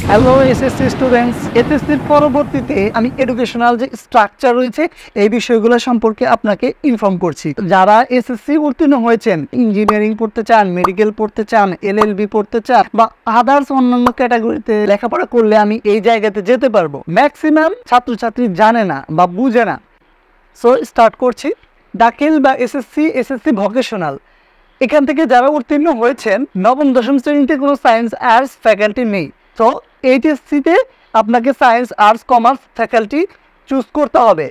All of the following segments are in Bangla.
হ্যালো এসএসসি স্টুডেন্টস, এসএসসির পরবর্তীতে আমি এডুকেশনাল যে স্ট্রাকচার রয়েছে এই বিষয়গুলো সম্পর্কে আপনাকে ইনফর্ম করছি। যারা এসএসসি উত্তীর্ণ হয়েছেন, ইঞ্জিনিয়ারিং পড়তে চান, মেডিকেল পড়তে চান, এলএলবি পড়তে চান বা আদার্স অন্যান্য ক্যাটাগরিতে লেখাপড়া করলে আমি এই জায়গাতে যেতে পারবো, ম্যাক্সিমাম ছাত্রছাত্রী জানে না বা বুঝে না। সো স্টার্ট করছি। দাখিল বা এসএসসি ভোকেশনাল, এখান থেকে যারা উত্তীর্ণ হয়েছেন নবম দশম শ্রেণীতে কোনো সায়েন্স আর্টস ফ্যাকাল্টি নেই, তো এইচএসসিতে আপনাকে science arts commerce faculty choose করতে হবে।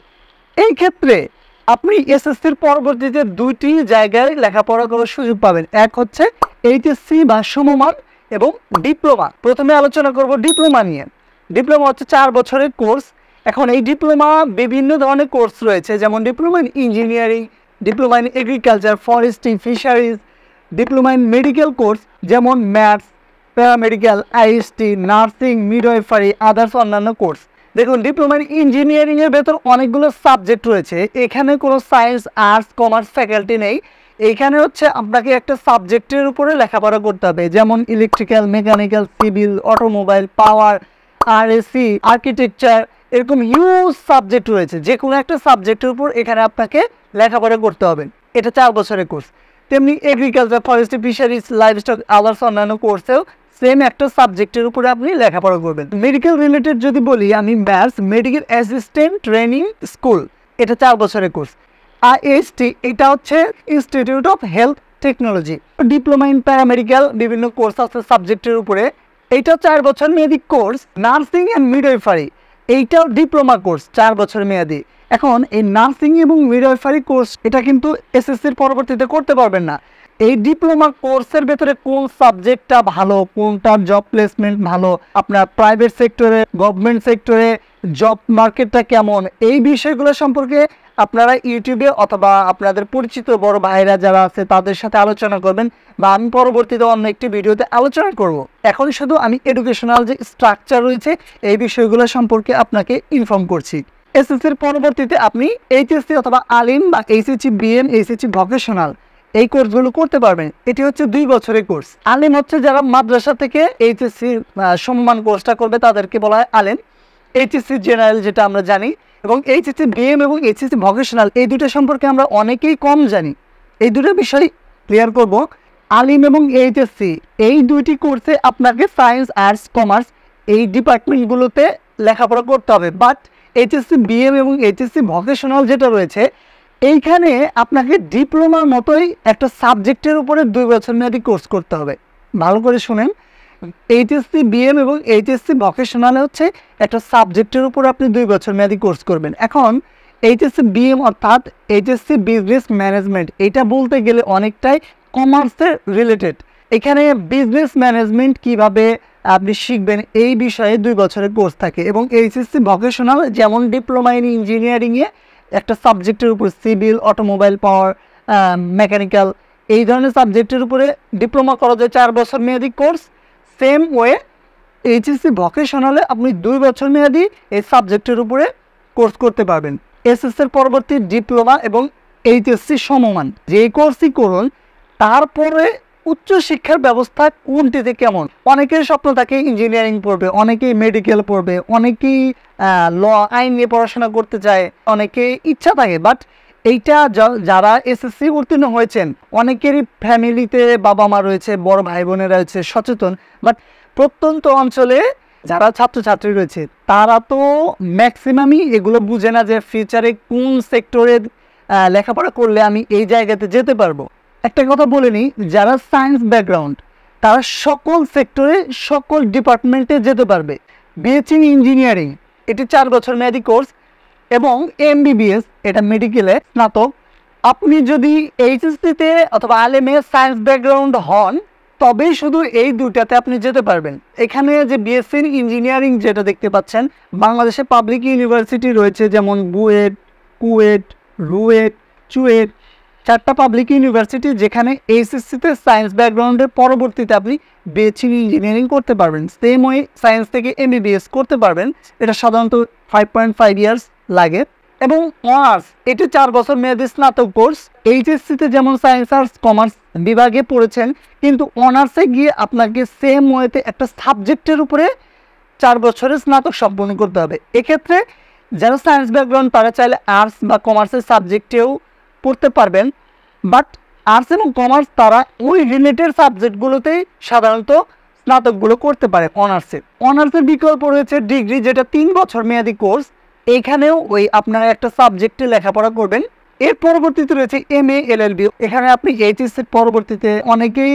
এই ক্ষেত্রে আপনি এসএসসির পরবর্তীতে দুইটি জায়গায় লেখাপড়া করার সুযোগ পাবেন। এক হচ্ছে এইচএসসি বা সমমান এবং ডিপ্লোমা। প্রথমে আলোচনা করব ডিপ্লোমা নিয়ে। ডিপ্লোমা হচ্ছে 4 বছরের কোর্স। এখন এই ডিপ্লোমা বিভিন্ন ধরনের কোর্স রয়েছে, যেমন diploma in engineering, diploma in agriculture, forestry, fisheries, diploma in medical course যেমন maths, paramedical, IST, nursing, midwifery, others অন্যান্য কোর্স। দেখুন, ডিপ্লোমা ইন ইঞ্জিনিয়ারিংয়ের ভেতর অনেকগুলো সাবজেক্ট রয়েছে। এখানে কোনো সায়েন্স আর্টস কমার্স ফ্যাকাল্টি নেই। এইখানে হচ্ছে আপনাকে একটা সাবজেক্টের উপরে লেখাপড়া করতে হবে, যেমন ইলেকট্রিক্যাল, মেকানিক্যাল, সিভিল, অটোমোবাইল, পাওয়ার, আরএসি, আর্কিটেকচার, এরকম হিউজ সাবজেক্ট রয়েছে। যে কোনো একটা সাবজেক্টের উপর এখানে আপনাকে লেখাপড়া করতে হবে। এটা 4 বছরের কোর্স। তেমনি agriculture, forestry, fisheries, livestock, others অন্যান্য কোর্সেও সেম একটা সাবজেক্টের উপরে আপনি লেখাপড়া করবেন। মেডিকেল রিলেটেড যদি বলি, আমি maths medical assistant training school, এটা 4 বছরের কোর্স। আইএসটি, এটা হচ্ছে institute of health technology. Diploma in paramedical, বিভিন্ন কোর্স আছে সাবজেক্টের উপরে। এইটা 4 বছর মেয়াদি কোর্স। নার্সিং অ্যান্ড মিডওয়াইফারি, এইটাও ডিপ্লোমা কোর্স, 4 বছর মেয়াদি। এখন এই নার্সিং এবং মিডওয়াইফারি কোর্স এটা কিন্তু এসএসসির পরবর্তীতে করতে পারবেন না। এই ডিপ্লোমা কোর্সের ভেতরে কোন সাবজেক্টটা ভালো, কোনটার জব প্লেসমেন্ট ভালো, আপনার প্রাইভেট সেক্টরে, গভর্নমেন্ট সেক্টরে জব মার্কেটটা কেমন, এই বিষয়গুলো সম্পর্কে আপনারা ইউটিউবে অথবা আপনাদের পরিচিত বড় ভাইরা যারা আছে তাদের সাথে আলোচনা করবেন, বা আমি পরবর্তীতে অন্য একটি ভিডিওতে আলোচনা করব। এখন শুধু আমি এডুকেশনাল যে স্ট্রাকচার রয়েছে এই বিষয়গুলো সম্পর্কে আপনাকে ইনফর্ম করছি। এসএসসির পরবর্তীতে আপনি এইচএসসি অথবা আলিম বা এইচএসসি বিএম, এইচএসসি ভোকেশনাল এই কোর্সগুলো করতে পারবেন। এটি হচ্ছে 2 বছরের কোর্স। আলিম হচ্ছে যারা মাদ্রাসা থেকে এইচএসসি সমমান কোর্সটা করবে তাদেরকে বলা হয় আলিম। এইচএসসি জেনারেল যেটা আমরা জানি, এবং এইচএসসি বিএম এবং এইচএসসি ভোকেশনাল এই দুটো সম্পর্কে আমরা অনেকেই কম জানি। এই দুটো বিষয় ক্লিয়ার করব। আলিম এবং এইচএসসি এই দুইটি কোর্সে আপনাকে সায়েন্স আর্টস কমার্স এই ডিপার্টমেন্টগুলোতে লেখাপড়া করতে হবে। বাট এইচএসসি বিএম এবং এইচএসসি ভোকেশনাল যেটা রয়েছে এইখানে আপনাকে ডিপ্লোমার মতোই একটা সাবজেক্টের উপরে 2 বছর মেয়াদি কোর্স করতে হবে। ভালো করে শুনেন, এইচএসসি বিএম এবং এইচএসসি ভোকেশনালে হচ্ছে একটা সাবজেক্টের উপর আপনি 2 বছর মেয়াদি কোর্স করবেন। এখন এইচএসসি বিএম অর্থাৎ এইচএসসি বিজনেস ম্যানেজমেন্ট, এটা বলতে গেলে অনেকটাই কমার্সের রিলেটেড। এখানে বিজনেস ম্যানেজমেন্ট কিভাবে আপনি শিখবেন এই বিষয়ে 2 বছরের কোর্স থাকে। এবং এইচএসসি ভোকেশনাল যেমন ডিপ্লোমা ইন ইঞ্জিনিয়ারিংয়ে একটা সাবজেক্টের উপর সিভিল, অটোমোবাইল, পাওয়ার, মেকানিক্যাল এই ধরনের সাবজেক্টের উপরে ডিপ্লোমা করা যায় 4 বছর মেয়াদি কোর্স। সেম ওয়ে এইচএসসি ভোকেশনালে আপনি 2 বছর মেয়াদি এই সাবজেক্টের উপরে কোর্স করতে পারবেন। এসএসসির পরবর্তী ডিপ্লোমা এবং এইচএসসি সমমান যে কোর্সই করুন, তারপরে উচ্চশিক্ষার ব্যবস্থা কোনটিতে কেমন। অনেকের স্বপ্ন থাকে ইঞ্জিনিয়ারিং পড়বে, অনেকেই মেডিকেল পড়বে, অনেকেই ল আইন নিয়ে পড়াশোনা করতে চায়, অনেকে ইচ্ছা থাকে। বাট এইটা যারা এসএসসি উত্তীর্ণ হয়েছেন অনেকেরই ফ্যামিলিতে বাবা মা রয়েছে, বড় ভাই বোনেরা রয়েছে সচেতন, বাট প্রত্যন্ত অঞ্চলে যারা ছাত্রছাত্রী রয়েছে তারা তো ম্যাক্সিমামই এগুলো বুঝে না যে ফিউচারে কোন সেক্টরে লেখাপড়া করলে আমি এই জায়গাতে যেতে পারবো। একটা কথা বলে নিই, যারা সায়েন্স ব্যাকগ্রাউন্ড তারা সকল সেক্টরে সকল ডিপার্টমেন্টে যেতে পারবে। বিএসসি ইঞ্জিনিয়ারিং এটি 4 বছর মেয়াদি কোর্স, এবং এমবিবিএস এটা মেডিকেলে স্নাতক। আপনি যদি এইচএসসিতে অথবা আলেমে সায়েন্স ব্যাকগ্রাউন্ড হন তবেই শুধু এই দুটাতে আপনি যেতে পারবেন। এখানে যে বিএসসি ইঞ্জিনিয়ারিং যেটা দেখতে পাচ্ছেন, বাংলাদেশে পাবলিক ইউনিভার্সিটি রয়েছে যেমন বুয়েট, কুয়েট, রুয়েট, চুয়েট, 4টা পাবলিক ইউনিভার্সিটি যেখানে এইচএসসিতে সায়েন্স ব্যাকগ্রাউন্ডের পরবর্তীতে আপনি বিএসসি ইঞ্জিনিয়ারিং করতে পারবেন। সেম ওয়ে সায়েন্স থেকে এমবিবিএস করতে পারবেন। এটা সাধারণত 5.5 ইয়ার্স লাগে। এবং অনার্স এটি 4 বছর মেয়াদী স্নাতক কোর্স। এইচএসসিতে যেমন সায়েন্স আর্টস কমার্স বিভাগে পড়েছেন, কিন্তু অনার্সে গিয়ে আপনাকে সেম ওয়েতে একটা সাবজেক্টের উপরে 4 বছরের স্নাতক সম্পন্ন করতে হবে। এক্ষেত্রে যারা সায়েন্স ব্যাকগ্রাউন্ড তারা চাইলে আর্টস বা কমার্সের সাবজেক্টেও পড়তে পারবেন, বাট আর্টস এবং কমার্স তারা ওই রিলেটেড সাবজেক্টগুলোতেই সাধারণত স্নাতকগুলো করতে পারে। অনার্সের বিকল্প রয়েছে ডিগ্রি, যেটা 3 বছর মেয়াদি কোর্স। এইখানেও ওই আপনারা একটা সাবজেক্টে লেখাপড়া করবেন। এর পরবর্তীতে রয়েছে MA LLB। এখানে আপনি এইচএসসির পরবর্তীতে অনেকেই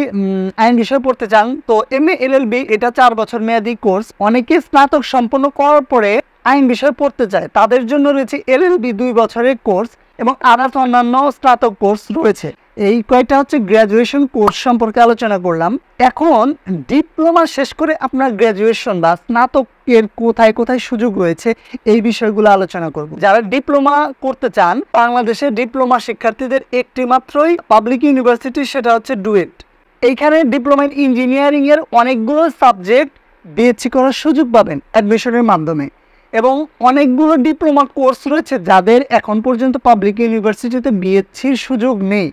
আইন বিষয় পড়তে চান, তো MA LLB এটা 4 বছর মেয়াদি কোর্স। অনেকে স্নাতক সম্পন্ন করার পরে আইন বিষয় পড়তে চায়, তাদের জন্য রয়েছে LLB 2 বছরের কোর্স এবং আদার্স অন্যান্য স্নাতক কোর্স রয়েছে। এই কয়টা হচ্ছে গ্র্যাজুয়েশন কোর্স সম্পর্কে আলোচনা করলাম। এখন ডিপ্লোমা শেষ করে আপনার গ্র্যাজুয়েশন বা স্নাতকের কোথায় কোথায় সুযোগ রয়েছে এই বিষয়গুলো আলোচনা করব। যারা ডিপ্লোমা করতে চান, বাংলাদেশের ডিপ্লোমা শিক্ষার্থীদের একটি মাত্রই পাবলিক ইউনিভার্সিটি, সেটা হচ্ছে ডুয়েট। এইখানে ডিপ্লোমা ইন ইঞ্জিনিয়ারিং এর অনেকগুলো সাবজেক্ট BSc করার সুযোগ পাবেন অ্যাডমিশনের মাধ্যমে, এবং অনেকগুলো ডিপ্লোমা কোর্স রয়েছে যাদের এখন পর্যন্ত পাবলিক ইউনিভার্সিটিতে BScর সুযোগ নেই।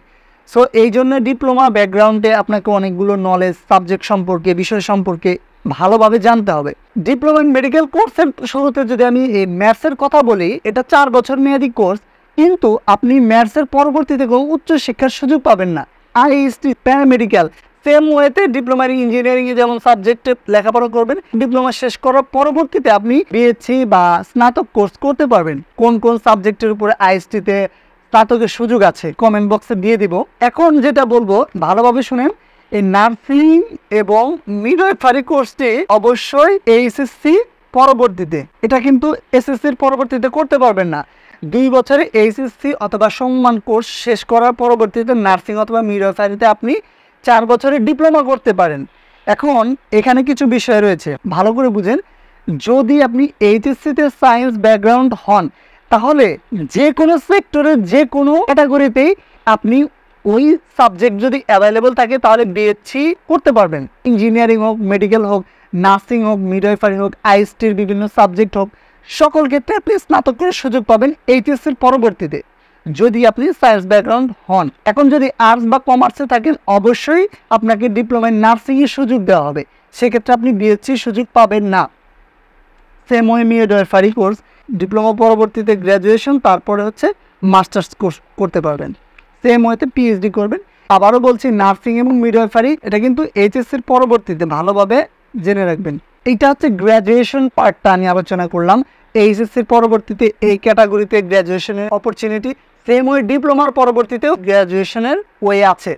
সো এই জন্য ডিপ্লোমা ব্যাকগ্রাউন্ডে আপনাকে অনেকগুলো নলেজ সাবজেক্ট সম্পর্কে, বিষয় সম্পর্কে ভালোভাবে জানতে হবে। ডিপ্লোমা ইন মেডিকেল কোর্সের শুরুতে যদি আমি এই ম্যাথসের কথা বলি, এটা 4 বছর মেয়াদি কোর্স, কিন্তু আপনি ম্যাথসের পরবর্তীতে কোনো উচ্চ শিক্ষার সুযোগ পাবেন না। IST প্যারামেডিক্যাল সেম ওয়েতে ডিপ্লোমা ইন ইঞ্জিনিয়ারিংয়ে যেমন সাবজেক্টে লেখাপড়া করবেন, ডিপ্লোমা শেষ করার পরবর্তীতে আপনি BSc বা স্নাতক কোর্স করতে পারবেন। কোন কোন সাবজেক্টের উপরে ISTতে স্নাতকের সুযোগ আছে কমেন্ট বক্সে দিয়ে দিব। এখন যেটা বলবো ভালোভাবে শুনেন, এই নার্সিং এবং মিডওয়াইফারি কোর্সটি অবশ্যই SSC পরবর্তীতে, এটা কিন্তু SSCর পরবর্তীতে করতে পারবেন না। 2 বছরে SSC অথবা সম্মান কোর্স শেষ করার পরবর্তীতে নার্সিং অথবা মিডওয়াইফারিতে আপনি 4 বছরের ডিপ্লোমা করতে পারেন। এখন এখানে কিছু বিষয় রয়েছে, ভালো করে বুঝেন। যদি আপনি HSCতে সায়েন্স ব্যাকগ্রাউন্ড হন, তাহলে যে কোনো সেক্টরে যে কোনো ক্যাটাগরিতেই আপনি ওই সাবজেক্ট যদি অ্যাভেলেবল থাকে তাহলে BSc করতে পারবেন। ইঞ্জিনিয়ারিং হোক, মেডিকেল হোক, নার্সিং হোক, মিডওয়াইফারি হোক, ISTর বিভিন্ন সাবজেক্ট হোক, সকল ক্ষেত্রে আপনি স্নাতকের সুযোগ পাবেন HSCর পরবর্তীতে যদি আপনি সায়েন্স ব্যাকগ্রাউন্ড হন। এখন যদি আর্টস বা কমার্সে থাকেন, অবশ্যই আপনাকে ডিপ্লোমা ইন নার্সিংয়ের সুযোগ দেওয়া হবে, সেক্ষেত্রে আপনি BSc সুযোগ পাবেন না। Same way midwifery course, diploma পরবর্তীতে গ্র্যাজুয়েশন, তারপরে হচ্ছে মাস্টার্স কোর্স করতে পারবেন। সেম ওয়েতে PhD করবেন। আবারও বলছি, নার্সিং এবং মিডওয়াইফারি এটা কিন্তু HSCর পরবর্তীতে ভালোভাবে জেনে রাখবেন। এইটা হচ্ছে গ্র্যাজুয়েশন পার্টটা আমি আলোচনা করলাম। HSCর পরবর্তীতে এই ক্যাটাগরিতে গ্র্যাজুয়েশনের অপরচুনিটি, সেম ওয়ে ডিপ্লোমার পরবর্তীতেও গ্র্যাজুয়েশনের ওয়ে আছে।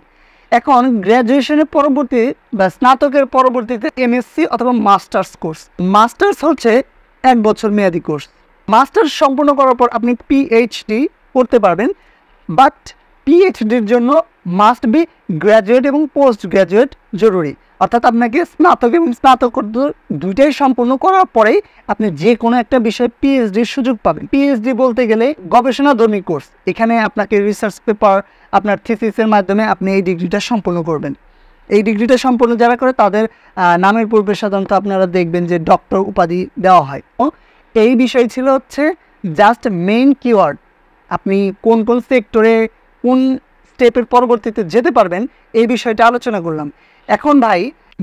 এখন গ্র্যাজুয়েশনের পরবর্তী বা স্নাতকের পরবর্তীতে MSc অথবা মাস্টার্স কোর্স। মাস্টার্স হচ্ছে 1 বছর মেয়াদি কোর্স। মাস্টার্স সম্পূর্ণ করার পর আপনি PhD করতে পারবেন, বাট PhDর জন্য মাস্ট বি গ্র্যাজুয়েট এবং পোস্ট গ্র্যাজুয়েট জরুরি। অর্থাৎ আপনাকে স্নাতক এবং স্নাতকোত্তর দুইটাই সম্পূর্ণ করার পরেই আপনি যে কোনো একটা বিষয়ে PhDর সুযোগ পাবেন। PhD বলতে গেলে গবেষণাধর্মী কোর্স। এখানে আপনাকে রিসার্চ পেপার, আপনার থিসিসের মাধ্যমে আপনি এই ডিগ্রিটা সম্পূর্ণ করবেন। এই ডিগ্রিটা সম্পূর্ণ যারা করে তাদের নামের পূর্বে সাধারণত আপনারা দেখবেন যে ডক্টর উপাধি দেওয়া হয়। এই বিষয় ছিল হচ্ছে জাস্ট মেইন কিওয়ার্ড, আপনি কোন কোন সেক্টরে কোন স্টেপের পরবর্তীতে যেতে পারবেন এই বিষয়টা আলোচনা করলাম। এখন ভাই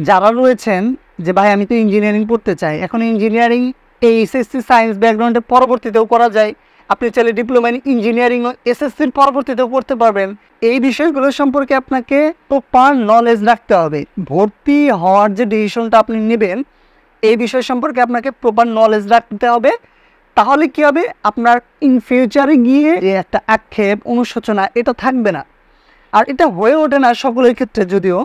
যারা রয়েছেন যে ভাই আমি তো ইঞ্জিনিয়ারিং পড়তে চাই, এখন ইঞ্জিনিয়ারিং এই SSC সায়েন্স ব্যাকগ্রাউন্ডের পরবর্তীতেও করা যায়, আপনি চাইলে ডিপ্লোমা ইন ইঞ্জিনিয়ারিং ও SSCর পরবর্তীতেও করতে পারবেন। এই বিষয়গুলো সম্পর্কে আপনাকে প্রপার নলেজ রাখতে হবে। ভর্তি হওয়ার যে ডিসিশনটা আপনি নেবেন এই বিষয় সম্পর্কে আপনাকে প্রপার নলেজ রাখতে হবে। তাহলে কি হবে, আপনার ইন ফিউচারে গিয়ে যে একটা আক্ষেপ, অনুশোচনা এটা থাকবে না। আর এটা হয়ে ওঠে না সকলের ক্ষেত্রে যদিও।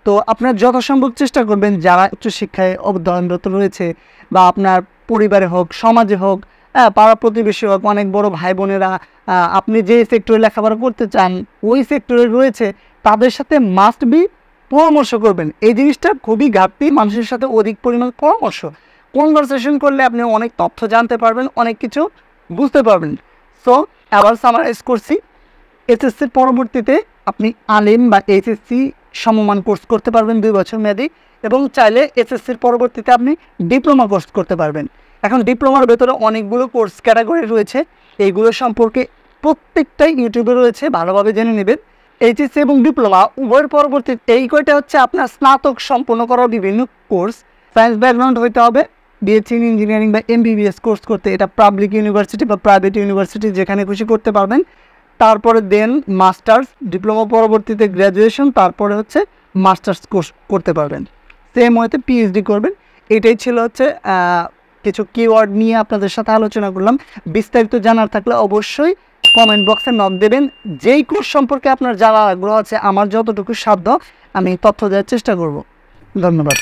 তো আপনার যথাসম্ভব চেষ্টা করবেন যারা উচ্চশিক্ষায় অধ্যয়নরত রয়েছে বা আপনার পরিবারে হোক, সমাজে হোক, পাড়া প্রতিবেশী হোক, অনেক বড় ভাই বোনেরা আপনি যে সেক্টরে লেখাপড়া করতে চান ওই সেক্টরে রয়েছে, তাদের সাথে মাস্ট বি পরামর্শ করবেন। এই জিনিসটা খুবই ঘাটতি, মানুষের সাথে অধিক পরিমাণ পরামর্শ, কনভারসেশন করলে আপনি অনেক তথ্য জানতে পারবেন, অনেক কিছু বুঝতে পারবেন। সো আবার সামারাইজ করছি, SSCর পরবর্তীতে আপনি আলিম বা HSC সমমান কোর্স করতে পারবেন 2 বছর মেয়াদি, এবং চাইলে SSCর পরবর্তীতে আপনি ডিপ্লোমা কোর্স করতে পারবেন। এখন ডিপ্লোমার ভেতরে অনেকগুলো কোর্স ক্যাটাগরি রয়েছে, এইগুলো সম্পর্কে প্রত্যেকটাই ইউটিউবে রয়েছে, ভালোভাবে জেনে নেবেন। HSC এবং ডিপ্লোমা উভয়ের পরবর্তীতে এই কয়টা হচ্ছে আপনার স্নাতক সম্পন্ন করার বিভিন্ন কোর্স। সায়েন্স ব্যাকগ্রাউন্ড হইতে হবে, বিএসসি ইন ইঞ্জিনিয়ারিং বা এমবিবিএস কোর্স করতে, এটা পাবলিক ইউনিভার্সিটি বা প্রাইভেট ইউনিভার্সিটি যেখানে খুশি করতে পারবেন। তারপরে দেন মাস্টার্স, ডিপ্লোমা পরবর্তীতে গ্র্যাজুয়েশন, তারপরে হচ্ছে মাস্টার্স কোর্স করতে পারবেন। সেম ওয়েতে পিএইচডি করবেন। এটাই ছিল হচ্ছে কিছু কিওয়ার্ড নিয়ে আপনাদের সাথে আলোচনা করলাম। বিস্তারিত জানার থাকলে অবশ্যই কমেন্ট বক্সে নক দেবেন। যেই কোর্স সম্পর্কে আপনার জানার আগ্রহ আছে, আমার যতটুকু সাধ্য আমি তথ্য দেওয়ার চেষ্টা করব। ধন্যবাদ।